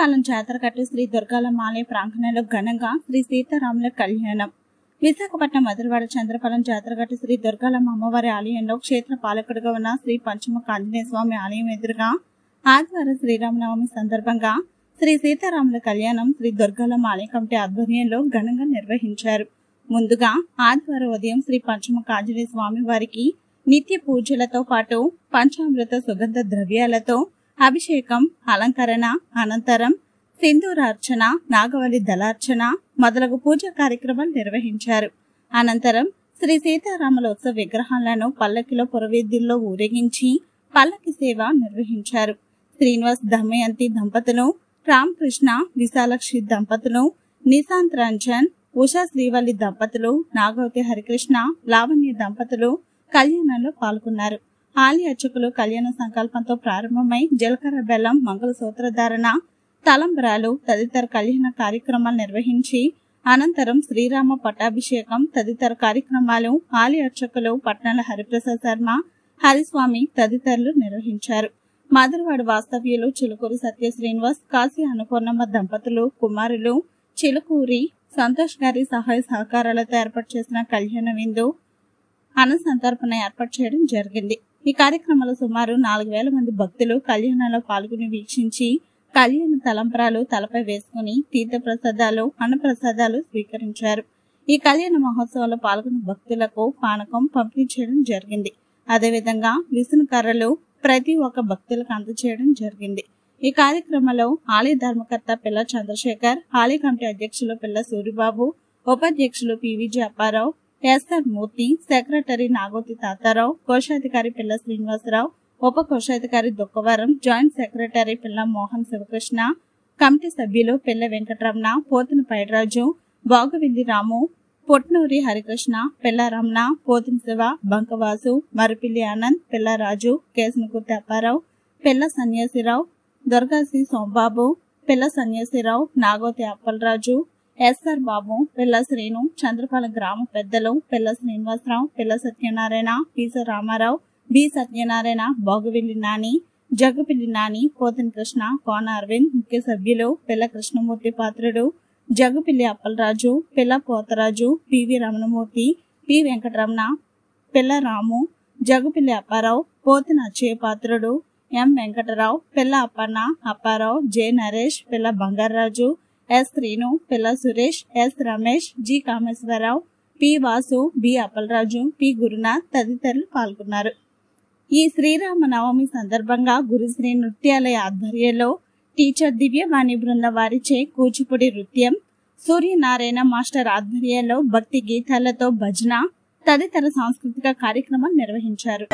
చంద్రపాలెం జాతరకట్టు శ్రీ దుర్గాలమ్మ ఆలయ ప్రాంగణంలో ఘనంగా శ్రీ సీతారాముల కళ్యాణం. విశాఖపట్నం మధురవాడ చంద్రపాలెం జాతరగట్టు శ్రీ దుర్గాలమ్మ అమ్మవారి ఆలయంలో క్షేత్ర పాలకుడిగా ఉన్న శ్రీ పంచముఖ ఆంజనేయ స్వామి ఆలయం ఎదురుగా ఆదివారం శ్రీరామనవమి సందర్భంగా శ్రీ సీతారాముల కళ్యాణం శ్రీ దుర్గాలమ్మ ఆలయ కమిటీ ఆధ్వర్యంలో ఘనంగా నిర్వహించారు. ముందుగా ఆదివారం ఉదయం శ్రీ పంచముఖ ఆంజనేయ స్వామి వారికి నిత్య పూజలతో పాటు పంచామృత సుగంధ ద్రవ్యాలతో అభిషేకం, అలంకరణ, అనంతరం సింధూరార్చన, నాగవల్లి దళార్చన మొదలగు పూజా కార్యక్రమాలు నిర్వహించారు. అనంతరం శ్రీ సీతారాముల ఉత్సవ విగ్రహాలను పల్లకిలో పురవీధుల్లో ఊరేగించి పల్లకి సేవ నిర్వహించారు. శ్రీనివాస్ దమయంతి దంపతులు, రామకృష్ణ విశాలక్షి దంపతులు, నిశాంత్ రంజన్, ఉషా శ్రీవల్లి దంపతులు, నాగవతి హరికృష్ణ, లావణ్య దంపతులు కళ్యాణంలో పాల్గొన్నారు. ఆలయ అర్చకులు కళ్యాణ సంకల్పంతో ప్రారంభమై జీలకర్ర బెల్లం, మంగళసూత్రధారణ, తలంబ్రాలు తదితర కళ్యాణ కార్యక్రమాలు నిర్వహించి అనంతరం శ్రీరామ పట్టాభిషేకం తదితర కార్యక్రమాలు ఆలయ అర్చకులు పట్నాల హరిప్రసాద్ శర్మ, హరిస్వామి తదితరులు నిర్వహించారు. మధురవాడ వాస్తవ్యులు చిలుకూరి సత్య శ్రీనివాస్, కాశీ అన్నపూర్ణమ్మ దంపతులు కుమారులు చిలుకూరి సంతోష్ గారి సహాయ సహకారాలతో ఏర్పాటు చేసిన కళ్యాణ విందు అన్న సంతర్పణ ఏర్పాటు చేయడం జరిగింది. ఈ కార్యక్రమంలో సుమారు 4000 మంది భక్తులు కళ్యాణంలో పాల్గొని వీక్షించి కళ్యాణ తలంబ్రాలు తలపై వేసుకుని తీర్థ ప్రసాదాలు, అన్నప్రసాదాలు స్వీకరించారు. ఈ కళ్యాణ మహోత్సవంలో పాల్గొన్న భక్తులకు పానకం పంపిణీ చేయడం జరిగింది. అదేవిధంగా విసునకర్రలు ప్రతి ఒక్క భక్తులకు అందజేయడం జరిగింది. ఈ కార్యక్రమంలో ఆలయ ధర్మకర్త పిల్ల చంద్రశేఖర్, ఆలయ కమిటీ అధ్యక్షులు పిల్ల సూరిబాబు, ఉపాధ్యక్షులు పివిజి అప్పారావు, ఎస్ఆర్ మూర్తి, సెక్రటరీ నాగోతి తాతారావు, కోశాధికారి పిల్ల శ్రీనివాసరావు, ఉప కోశాధికారి దుక్కవరం, జాయింట్ సెక్రటరీ పిల్ల మోహన్ శివకృష్ణ, కమిటీ సభ్యులు పిల్ల వెంకటరమణ, పోతిన పైడరాజు, బాగువిల్లి రాము, పొట్నూరి హరికృష్ణ, పిల్ల రమణ, పోతిన శివ, బంకవాసు, మరిపిల్లి ఆనంద్, పిల్ల రాజు, కేశనకుర్తి అప్పారావు, పిల్ల సన్యాసిరావు, దుర్గాసి సోంబాబు, పిల్ల సన్యాసిరావు, నాగోతి అప్పలరాజు, ఎస్ఆర్ బాబు, పిల్ల శ్రీను, చంద్రపాలెం గ్రామ పెద్దలు పిల్ల శ్రీనివాసరావు, పిల్ల సత్యనారాయణ, పీస రామారావు, బి సత్యనారాయణ, బాగువిల్లి నాని, జగపిల్లి నాని, పోతిన కృష్ణ, కోన అరవింద్, ముఖ్య సభ్యులు పిల్ల కృష్ణమూర్తి పాత్రుడు, జగపిల్లి అప్పలరాజు, పిల్ల పోతరాజు, పివి రమణమూర్తి, పి వెంకటరమణ, పిల్ల రాము, జగపిల్లి అప్పారావు, పోతిన అచ్చయ్య పాత్రుడు, ఎం వెంకటరావు, పిల్ల అప్పన్న, అప్పారావు, జె నరేష్, పిల్ల Bangarraju, S Srinu, Pilla Suresh, S Ramesh, G Kameswararao, P Vasu, B Appalaraju, P Gurunath తదితరులు పాల్గొన్నారు. ఈ శ్రీరామ నవమి సందర్భంగా గురుశ్రీ నృత్యాలయ ఆధ్వర్యంలో టీచర్ దివ్యవాణి బృందం వారిచే కూచిపూడి నృత్యం, సూర్యనారాయణ మాస్టర్ ఆధ్వర్యంలో భక్తి గీతాలతో భజన తదితర సాంస్కృతిక కార్యక్రమాలు నిర్వహించారు.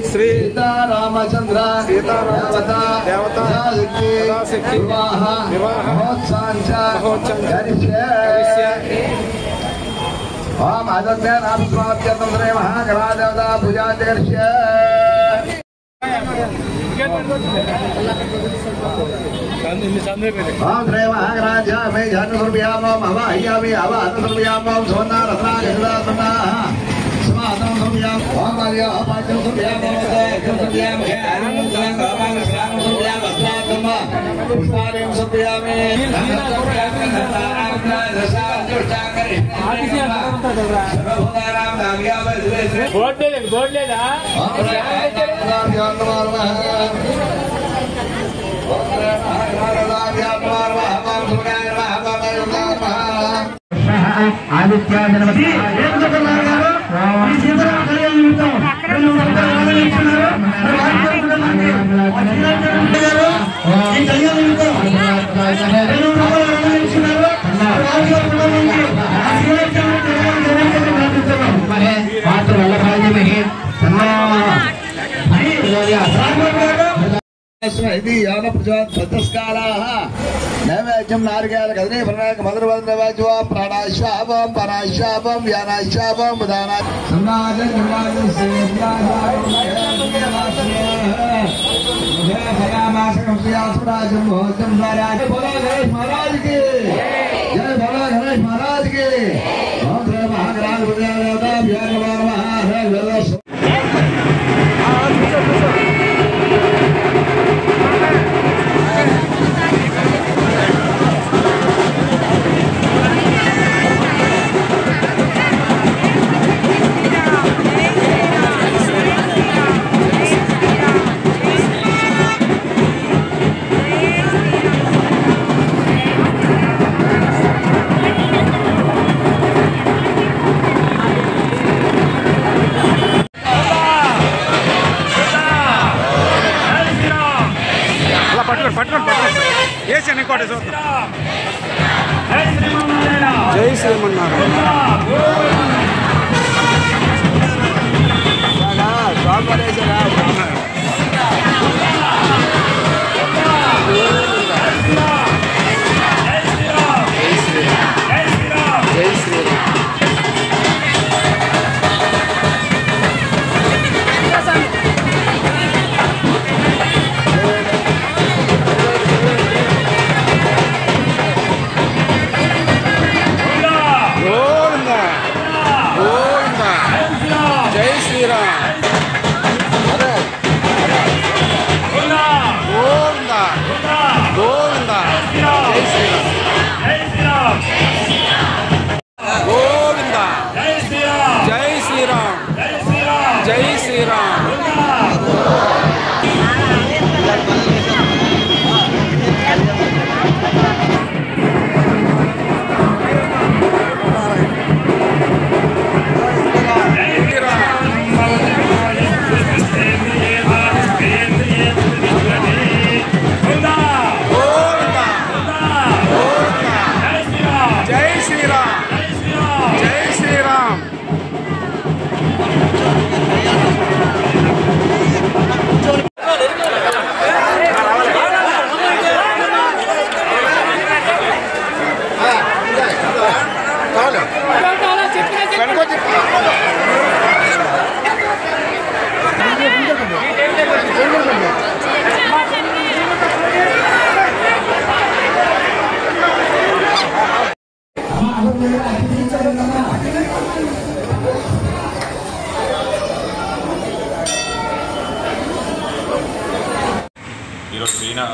श्री सीतारामचंद्र देवता विवाह ओम आदत्य नाम समाप्त्यर्थं श्री महागणादेवता पूजाचर्ष्य ओम श्री महागणाध्यामे जानसर्वयामो हवाह्यामि हवा अनसर्वयामो सोना रत्ना गजदा सोना समातम नैवेद्यम नारिकेल कदने प्रणयक मधुरवंदवाजो प्राणाशापम पराशापम व्यानाशापम उदाना समाजन समाजन महाराज की जय भोला गणेश महाराज की ओम जय महाराज जय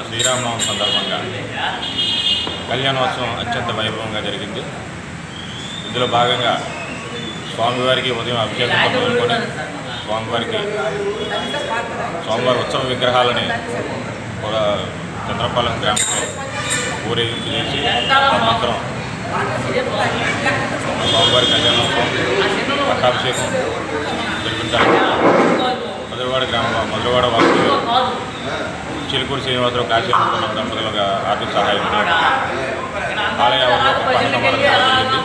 శ్రీరామనవమి సందర్భంగా కళ్యాణోత్సవం అత్యంత వైభవంగా జరిగింది. ఇందులో భాగంగా స్వామివారికి ఉదయం అభిషేకంతో మొదలుకొని స్వామివారి ఉత్సవ విగ్రహాలని కూడా చంద్రపాలెం గ్రామంలో ఊరేగింపు చేసి అనంతరం స్వామివారి కళ్యాణోత్సవం పట్టాభిషేకం జరిపించాలని మధురవాడ గ్రామంలో మధురవాడ వాసులు చిలుకూరు శ్రీనివాసరావు కాశీ అనుకున్న దంపతులుగా ఆర్థిక సహాయంతో ఆలయ జరిగింది.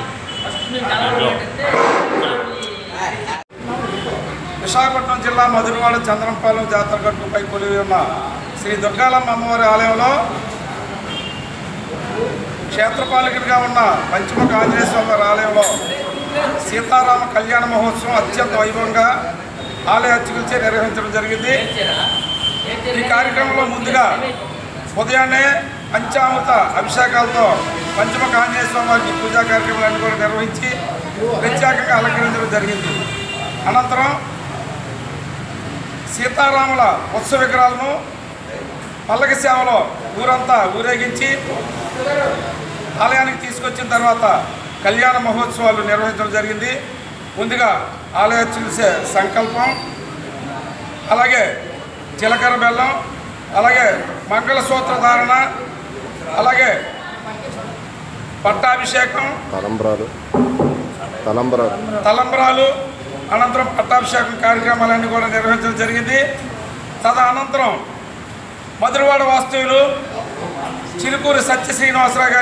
విశాఖపట్నం జిల్లా మధురవాడ చంద్రంపాలెం జాతరగట్టుపై కొలువి ఉన్న శ్రీ దుర్గాలమ్మ అమ్మవారి ఆలయంలో క్షేత్రపాలకుడిగా ఉన్న పంచముఖ ఆంజనేయ స్వామి వారి ఆలయంలో సీతారామ కళ్యాణ మహోత్సవం అత్యంత వైభవంగా ఆలయ అర్చకులచే నిర్వహించడం జరిగింది. ఈ కార్యక్రమంలో ముందుగా ఉదయాన్నే పంచామృత అభిషేకాలతో పంచముఖ ఆంజనేయ స్వామి వారికి పూజా కార్యక్రమాలన్నీ కూడా నిర్వహించి ప్రత్యేకంగా అలంకరించడం జరిగింది. అనంతరం సీతారాముల ఉత్సవ విగ్రహాలను పల్లకి సేవలో ఊరంతా ఊరేగించి ఆలయానికి తీసుకొచ్చిన తర్వాత కళ్యాణ మహోత్సవాలు నిర్వహించడం జరిగింది. ముందుగా ఆలయ చూసే సంకల్పం, అలాగే జీలకర్ర బెల్లం, అలాగే మంగళసూత్ర ధారణ, అలాగే పట్టాభిషేకం, తలంబ్రాలు, అనంతరం పట్టాభిషేకం కార్యక్రమాలన్నీ కూడా నిర్వహించడం జరిగింది. తదనంతరం మధురవాడ వాస్తవ్యులు చిలుకూరి సత్య శ్రీనివాసరావు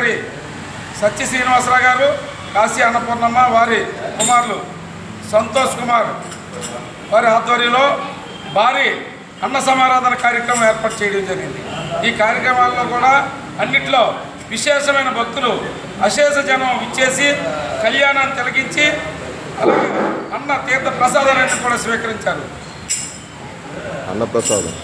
గారు, కాశీ అన్నపూర్ణమ్మ వారి కుమారులు సంతోష్ కుమార్ వారి ఆధ్వర్యంలో భారీ అన్న సమారాధన కార్యక్రమం ఏర్పాటు చేయడం జరిగింది. ఈ కార్యక్రమాల్లో కూడా అన్నింటిలో విశేషమైన భక్తులు అశేష జనం ఇచ్చేసి కళ్యాణాన్ని తిలకించి అలాగే అన్న తీర్థ ప్రసాదాన్ని కూడా స్వీకరించారు. అన్నప్రసాదం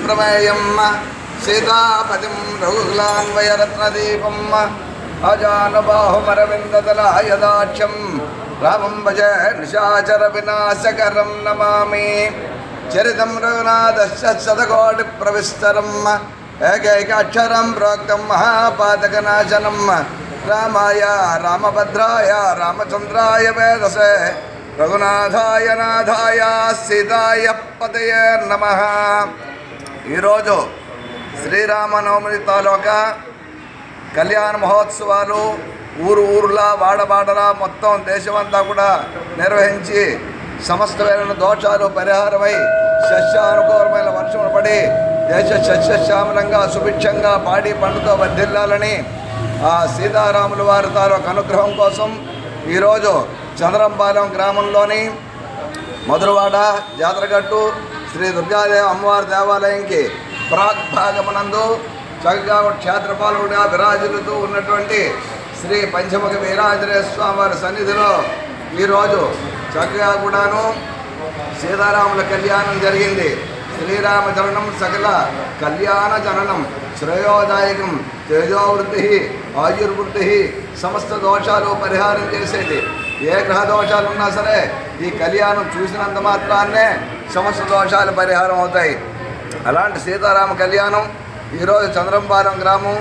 ప్రమేయం సీతాపతిం రఘుకులాన్వయరత్నదీపం అజానుబాహుమరవిందదలాయదాక్షం రామం భజ నిశాచర వినాశకరం నమామి. చరితం రఘునాథస్య శతకోటి ప్రవిస్తరం ఏకైకాక్షరం ప్రోక్తం మహాపాతకనాశనం రామాయ రామభద్రాయ రామచంద్రాయ వేదసే రఘునాథాయ నాథాయ సీతాయ పతయే నమః. ఈరోజు శ్రీరామనవమి తాలూకా కళ్యాణ మహోత్సవాలు ఊరులా వాడబాడలా మొత్తం దేశమంతా కూడా నిర్వహించి సమస్తమైన దోషాలు పరిహారమై సస్యానుకూలమైన వర్షములు పడి దేశ సస్యశ్యామలంగా సుభిక్షంగా పాడి పండుతో వర్ధిల్లాలని ఆ సీతారాముల వారి తాలూకు అనుగ్రహం కోసం ఈరోజు చంద్రంపాలెం గ్రామంలోని మధురవాడ జాతరగట్టు శ్రీ దుర్గాదేవి అమ్మవారి దేవాలయంకి ప్రాగ్భాగమునందు చక్కగా క్షేత్రపాలకుడిగా విరాజిల్లుతూ ఉన్నటువంటి శ్రీ పంచముఖ వీరాంజనేయ స్వామి వారి సన్నిధిలో ఈరోజు చక్కగా కూడాను సీతారాముల కళ్యాణం జరిగింది. శ్రీరామచరణం సకల కళ్యాణ జననం శ్రేయోదాయకం తేజోవృద్ధి ఆయుర్వృద్ధి సమస్త దోషాలు పరిహారం చేసేది. ఏ గ్రహ దోషాలు ఉన్నా సరే ఈ కళ్యాణం చూసినంత మాత్రాన్నే సమస్త దోషాలు పరిహారం అవుతాయి. అలాంటి సీతారామ కళ్యాణం ఈరోజు చంద్రంపాలెం గ్రామం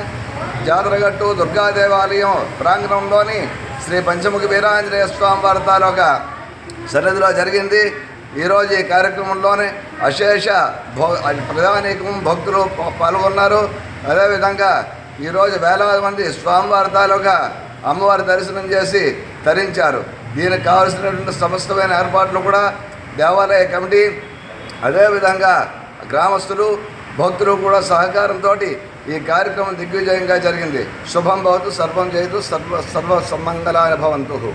జాతరగట్టు దుర్గాదేవాలయం ప్రాంగణంలోని శ్రీ పంచముఖ వీరాంజనేయ స్వామి వారి తాలూకా సన్నిధిలో జరిగింది. ఈరోజు ఈ కార్యక్రమంలోనే అశేష ప్రధానికం భక్తులు పాల్గొన్నారు. అదేవిధంగా ఈరోజు వేలాది మంది స్వామివారి తాలూకా అమ్మవారి దర్శనం చేసి తరించారు. దీనికి కావలసినటువంటి సమస్తమైన ఏర్పాట్లు కూడా దేవాలయ కమిటీ అదేవిధంగా గ్రామస్తులు భక్తులు కూడా సహకారంతో ఈ కార్యక్రమం దిగ్విజయంగా జరిగింది. శుభం భవతు, సర్వం జయతు, సర్వ సర్వ సమ్మంగళాయ భవంతు.